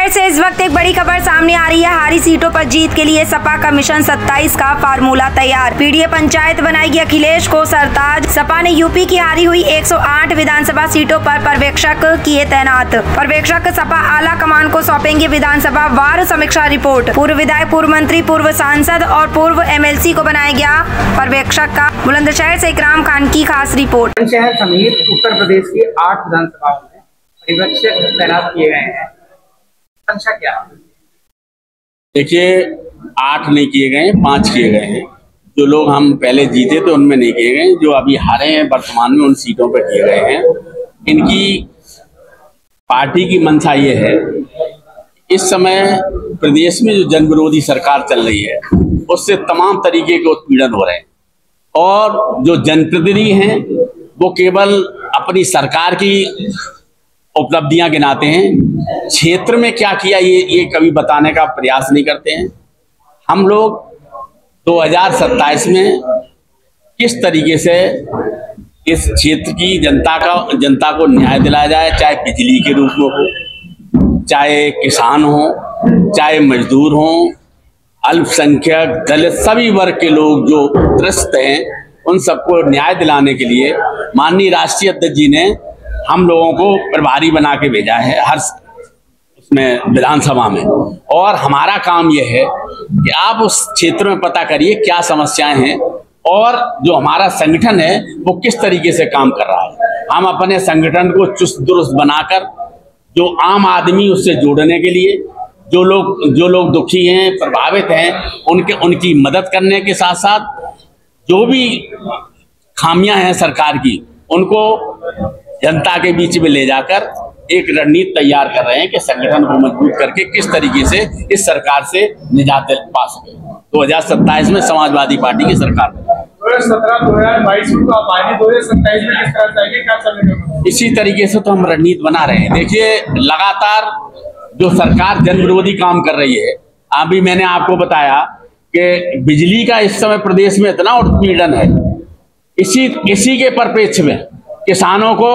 बुलंदशहर से इस वक्त एक बड़ी खबर सामने आ रही है। हारी सीटों पर जीत के लिए सपा का मिशन 27 का फार्मूला तैयार। पीडीए पंचायत बनाएगी अखिलेश को सरताज। सपा ने यूपी की हारी हुई 108 विधानसभा सीटों पर पर्यवेक्षक किए तैनात। पर्यवेक्षक सपा आला कमान को सौंपेंगे विधानसभा वार समीक्षा रिपोर्ट। पूर्व विधायक, पूर्व मंत्री, पूर्व सांसद और पूर्व एमएलसी को बनाया गया पर्यवेक्षक का। बुलंदशहर से इकराम खान की खास रिपोर्ट। बुलंदशहर समेत उत्तर प्रदेश की 8 विधानसभाओं में पर्यवेक्षक तैनात किए गए हैं। संख्या क्या? देखिए, 8 नहीं किए गए, 5 किए गए हैं। जो लोग हम पहले जीते थे उनमें नहीं किए गए, जो अभी हारे हैं वर्तमान में उन सीटों पर किए गए हैं। इनकी पार्टी की मंशा ये है, इस समय प्रदेश में जो जन विरोधी सरकार चल रही है उससे तमाम तरीके के उत्पीड़न हो रहे हैं और जो जनप्रतिनिधि हैं वो केवल अपनी सरकार की उपलब्धियां गिनाते हैं, क्षेत्र में क्या किया ये कभी बताने का प्रयास नहीं करते हैं। हम लोग 2027 में किस तरीके से इस क्षेत्र की जनता को न्याय दिलाया जाए, चाहे बिजली के रूप में हो, चाहे किसान हो, चाहे मजदूर हो, अल्पसंख्यक, दलित, सभी वर्ग के लोग जो त्रस्त हैं उन सबको न्याय दिलाने के लिए माननीय राष्ट्रीय अध्यक्ष जी ने हम लोगों को प्रभारी बना के भेजा है हर उसमें विधानसभा में। और हमारा काम यह है कि आप उस क्षेत्र में पता करिए क्या समस्याएं हैं और जो हमारा संगठन है वो किस तरीके से काम कर रहा है। हम अपने संगठन को चुस्त दुरुस्त बनाकर जो आम आदमी उससे जोड़ने के लिए जो लोग दुखी हैं, प्रभावित हैं, उनकी मदद करने के साथ साथ जो भी खामियां हैं सरकार की उनको जनता के बीच में ले जाकर एक रणनीति तैयार कर रहे हैं कि संगठन को मजबूत करके किस तरीके से इस सरकार से निजात पा सके। 2027 में समाजवादी पार्टी की सरकार 2017-2022 2027 में किस तरह जाएगी, क्या चलेगा? इसी तरीके से तो हम रणनीति बना रहे हैं। देखिए, लगातार जो सरकार जन विरोधी काम कर रही है, अभी मैंने आपको बताया कि बिजली का इस समय प्रदेश में इतना उत्पीड़न है, इसी के परिप्रेक्ष्य में किसानों को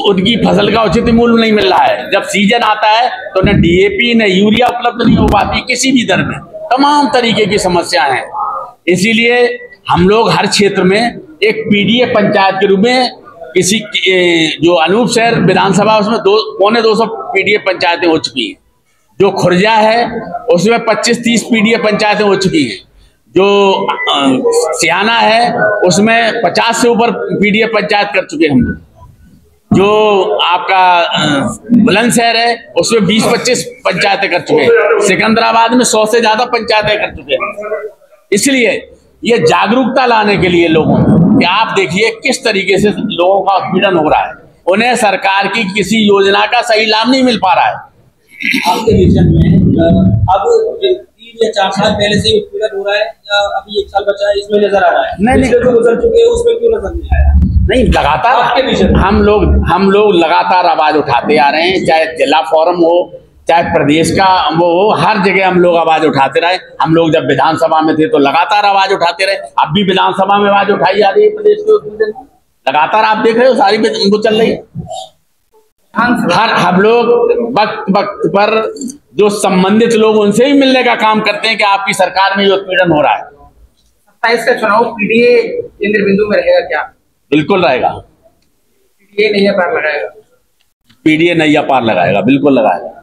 उनकी फसल का उचित मूल्य नहीं मिल रहा है। जब सीजन आता है तो न डीएपी न यूरिया उपलब्ध नहीं हो पाती किसी भी दर में, तमाम तरीके की समस्याएं हैं। इसीलिए हम लोग हर क्षेत्र में एक पीडीए पंचायत के रूप में किसी जो अनूप शहर विधानसभा उसमें 200 पीडीए पंचायतें हो चुकी हैं। जो खुर्जा है उसमें 25-30 पीडीए पंचायतें हो चुकी हैं। जो सियाना है उसमें 50 से ऊपर पीडीए पंचायत कर चुके हैं हम लोग। जो आपका बुलंदशहर है उसमें 20-25 पंचायतें कर चुके हैं। सिकंदराबाद में 100 से ज्यादा पंचायतें कर चुके हैं। इसलिए ये जागरूकता लाने के लिए लोगों कि आप देखिए किस तरीके से लोगों का उत्पीड़न हो रहा है, उन्हें सरकार की किसी योजना का सही लाभ नहीं मिल पा रहा है। आपके विजन में अब 3 या 4 साल पहले से उत्पीड़न हो रहा है या अभी 1 साल बचा है, इसमें नजर आ रहा है? नहीं, जो गुजर चुके हैं उसमें क्यों नजर नहीं आया? नहीं, लगातार हम लोग लगातार आवाज उठाते आ रहे हैं, चाहे जिला फोरम हो, चाहे प्रदेश का वो हो, हर जगह हम लोग आवाज उठाते रहे। हम लोग जब विधानसभा में थे तो लगातार आवाज उठाते रहे, अब भी विधानसभा में आवाज उठाई जा रही है। प्रदेश के लगातार आप देख रहे हो सारी वो चल रही है। हम लोग वक्त पर जो संबंधित लोग उनसे ही मिलने का काम करते हैं कि आपकी सरकार में जो उत्पीड़न हो रहा है। 27 का चुनाव पीडीए केंद्र बिंदु में रहेगा क्या? बिल्कुल रहेगा। पीडीए नैया पार लगाएगा? पीडीए नैया पार लगाएगा, बिल्कुल लगाएगा।